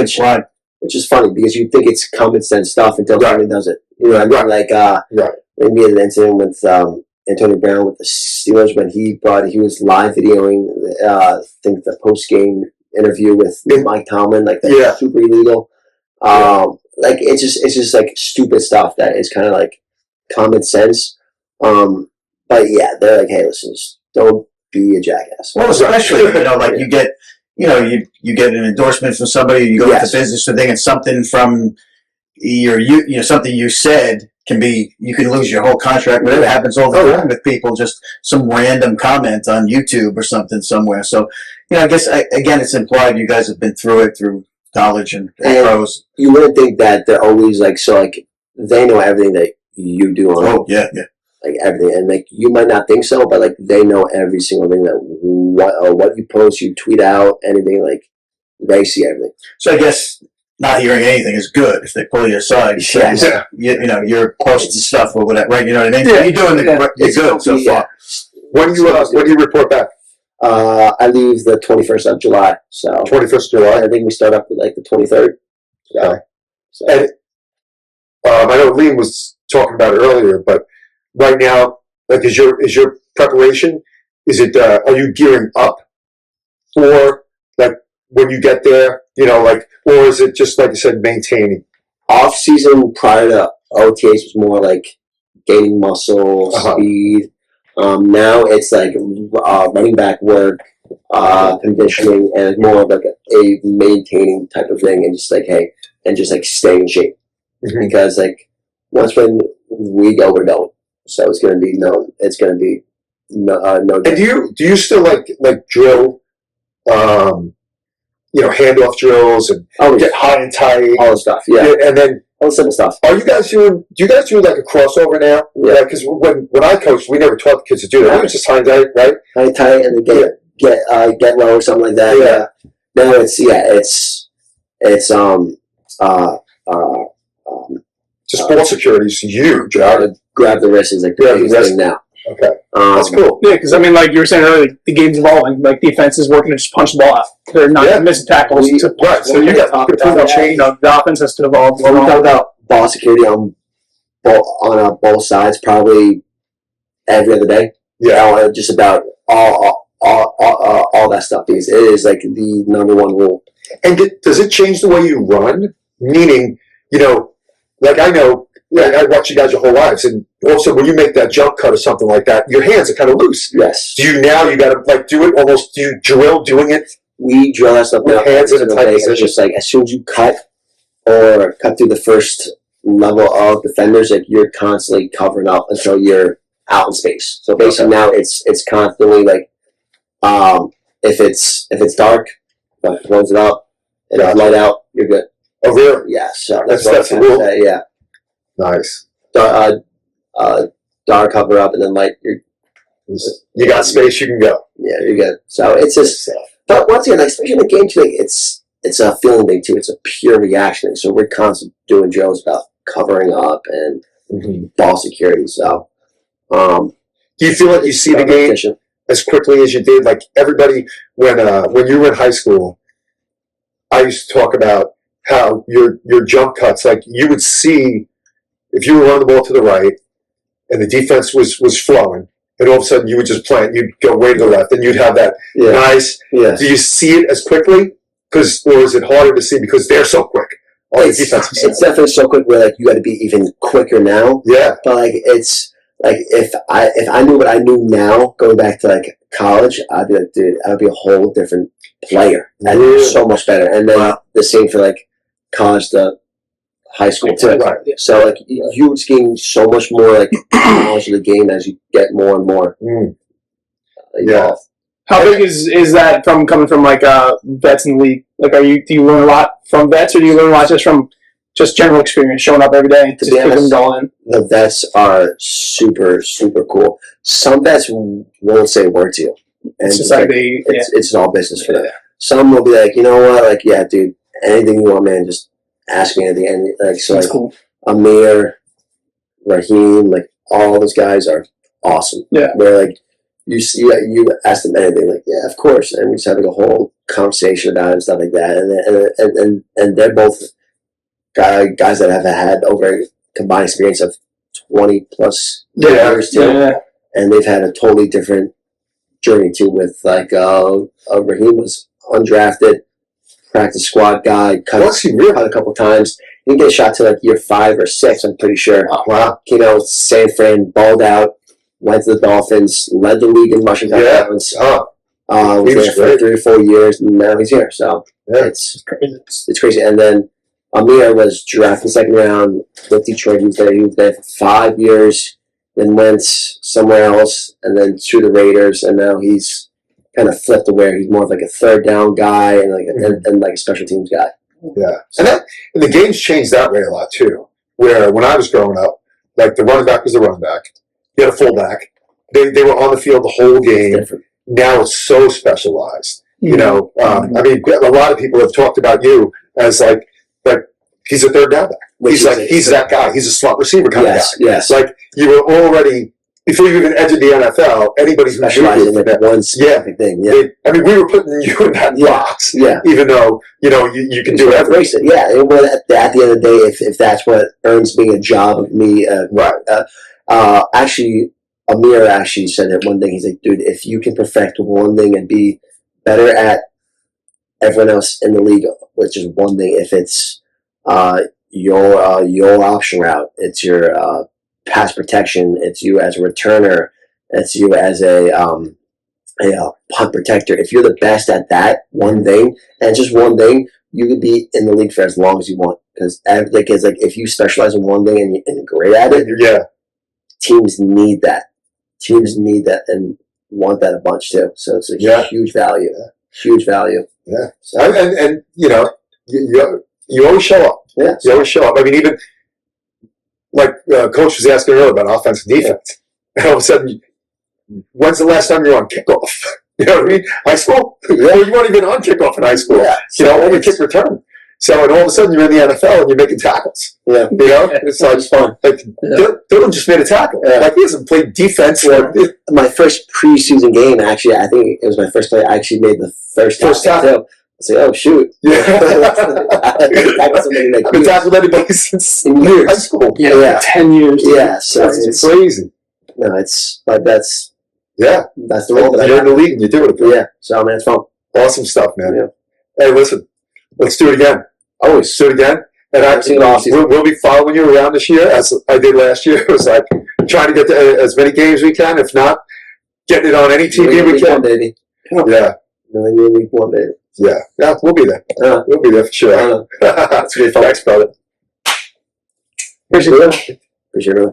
which is funny because you think it's common sense stuff until somebody does it. You know what I mean? Like, maybe an incident with Antonio Brown with the Steelers when he was live videoing, I think the post game interview with Mike Tomlin, like that's super illegal. Like it's just like stupid stuff that is kind of like common sense. But yeah, they're like, hey, listen, just don't be a jackass. Well, especially like you get an endorsement from somebody, you go into business with thing, and something from something you said you can lose your whole contract. Whatever happens all the time with people, just some random comment on YouTube or something somewhere. So, I guess again, it's implied you guys have been through it through college and pros. You wouldn't think that they're always like they know everything that you do on. Like everything, and like you might not think so, but like they know every single thing that what you post, you tweet out, anything, like they see everything. So I guess not hearing anything is good if they pull you aside. You're posting stuff or whatever, right? You know what I mean? Yeah. You're doing you're good so far. When do you report back? I leave the 21st of July. So 21st of July. I think we start up with like the 23rd. Okay. So. And I know Liam was talking about it earlier, but right now, like, is your preparation? Is it? Are you gearing up for like when you get there? Or is it just like you said, maintaining? Off season prior to OTAs was more like gaining muscle, speed. Now it's like running back work, conditioning, and more of like a maintaining type of thing, and just like staying in shape. Mm-hmm. Because like once when we go, we're going. So it's going to be no. And do you still like drill, handoff drills and get high and tight, all the stuff, and then all the simple stuff. Do you guys do like a crossover now? Yeah, because when I coached, we never taught the kids to do that. It was just high and tight, right? High and tight, and then get low or something like that. Yeah. No, just ball security is huge. Grab the wrist is like the biggest thing now. Okay, that's cool. Yeah, because I mean, like you were saying earlier, the game's evolving. Like defense is working to just punch the ball out. They're not missing tackles. Right. So you got to change. The offense has to evolve. Well, we talk about ball security on both sides probably every other day. Yeah, just about all that stuff because it is like the number one rule. And does it change the way you run? Meaning, like I know. Yeah, I watched you guys your whole lives, and also when you make that jump cut or something like that, your hands are kind of loose. Yes. Do you now? You got to do it almost. Do you drill doing it? We drill that stuff with hands in a tight position. It's just like as soon as you cut through the first level of defenders, like you're constantly covering up until you're out in space. So basically now it's constantly like, if it's dark, close it up. If it's light out, you're good. Oh really? Yeah. So that's the rule. Yeah. Nice. Dark cover up and then light. You got space, you can go. Yeah, you're good. So it's just, but once again, like, especially in the game today, it's a feeling thing too. It's a pure reaction thing. So we're constantly doing drills about covering up and ball security. So, do you feel like you see the game as quickly as you did? Like everybody, when you were in high school, I used to talk about how your jump cuts, like you would see. If you were running the ball to the right and the defense was flowing, and all of a sudden you would just plant, you'd go way to the left, and you'd have that nice. Yeah. Do you see it as quickly? Or is it harder to see because they're so quick? It's definitely so quick where like you got to be even quicker now. Yeah. But like it's like if I knew what I knew now, going back to like college, I'd be like, dude, I'd be a whole different player. I'd be so much better. And then the same for like college to high school too. Right. So like you would gain so much more like knowledge of the game as you get more and more. Involved. How big is that from coming from like vets in the league? Like, do you learn a lot from vets, or do you learn a lot just from general experience, showing up every day, just taking it all in? The vets are super, super cool. Some vets won't say a word to you. And It's just like it's all business for them. Some will be like, you know what, like, yeah, dude, anything you want, man, just ask me at the end. Like, so that's like, cool. Amir, Raheem, like, all those guys are awesome. Yeah. Where like you ask them anything, like, yeah, of course, and we just have like a whole conversation about it and stuff like that, and they're both guys that have had over combined experience of 20 plus years too, and they've had a totally different journey too. With like Raheem was undrafted, practice squad guy, cut a couple times. He didn't get a shot till like year 5 or 6, I'm pretty sure. Wow. Came out with San Fran, balled out, went to the Dolphins, led the league in rushing touchdowns. Was there for 3 or 4 years, and now he's here. So it's crazy. And then Amir was drafted second round with Detroit. He was there for 5 years, then went somewhere else, and then to the Raiders. And now he's kind of flipped to where he's more of like a third down guy and like a special teams guy. Yeah, and the game's changed that way a lot too. Where when I was growing up, like the running back was the running back, you had a fullback. They were on the field the whole game. Now it's so specialized. You know, I mean, a lot of people have talked about you as like he's a third down back. He's that guy. He's a slot receiver kind of guy. Yes. Like you were already before you even entered the NFL. Anybody who specialized in like one specific thing. Yeah. I mean, we were putting you in that box. Yeah. Even though you can do everything. Yeah. Well, at the end of the day, if that's what earns me a job of me, right. Actually, Amir actually said that one thing. He's like, dude, if you can perfect one thing and be better at everyone else in the league, which is one thing, if it's your option route, it's your pass protection, it's you as a returner, it's you as a punt protector. If you're the best at that one thing, and just one thing, you could be in the league for as long as you want. Because if you specialize in one thing and you're great at it, teams need that. Teams need that and want that a bunch too. So it's a huge value. Huge value. Yeah. So, and you know, you always show up. Yeah. You always show up. I mean, even like Coach was asking earlier about offense and defense. And all of a sudden, when's the last time you were on kickoff? You know what I mean? High school? Well, you weren't even on kickoff in high school. Yeah. You know, only kick return. So, and all of a sudden, you're in the NFL and you're making tackles. Yeah. You know? It's like fun. Like, Dylan just made a tackle. Yeah. Like, he hasn't played defense. My first preseason game, actually, I think it was my first play. I actually made the first tackle. I was like, oh, shoot. Yeah. I've been tackled anybody since high school. Yeah. 10 years. Yeah. So it's crazy. No, it's like that's the role that you're in the league and you do it. Yeah. So, man, it's fun. Awesome stuff, man. Yeah. Hey, listen, let's do it again. Always do it again. And we'll be following you around this year, as I did last year. It was like trying to get to as many games we can. If not, getting it on any TV we can. Baby. Yeah. Week 1, baby. Yeah, we'll be there. We'll be there for sure. That's great. Thanks, brother. Appreciate it. Appreciate it.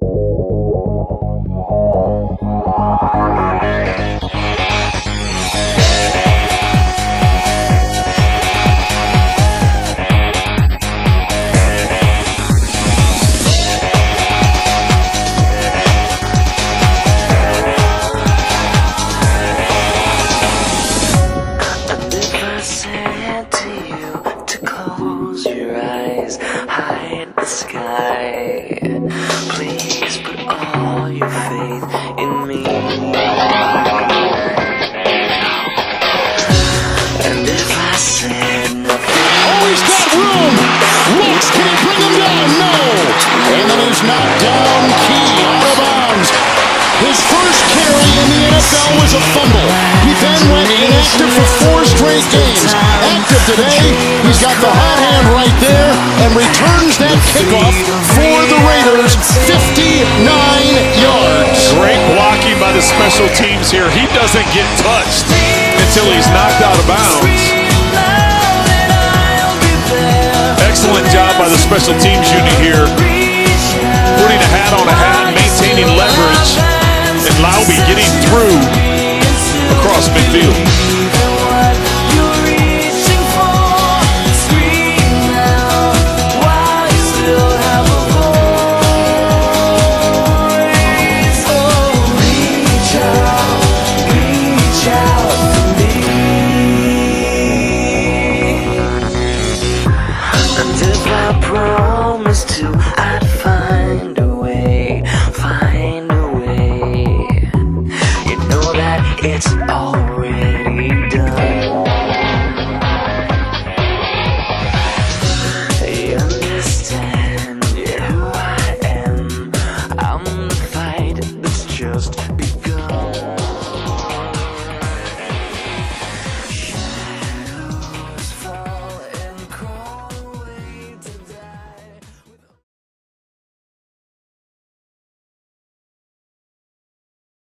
Please put all your faith in me. And if I said nothing, he's got room. Looks, can he bring him down? No. And then he's knocked down. Key out of bounds. His first carry in the NFL was a fumble. He then went inactive for 4 straight games. Active today, he's got the hot hand right there and returns that kickoff for the Raiders, 59 yards. Great blocking by the special teams here. He doesn't get touched until he's knocked out of bounds. Excellent job job by the special teams unit here, putting a hat on a hat, maintaining leverage, and Laube getting through across midfield. And if I promise to, I'd find a way, find a way. You know that it's already done. You understand who I am. I'm the fight that's just begun.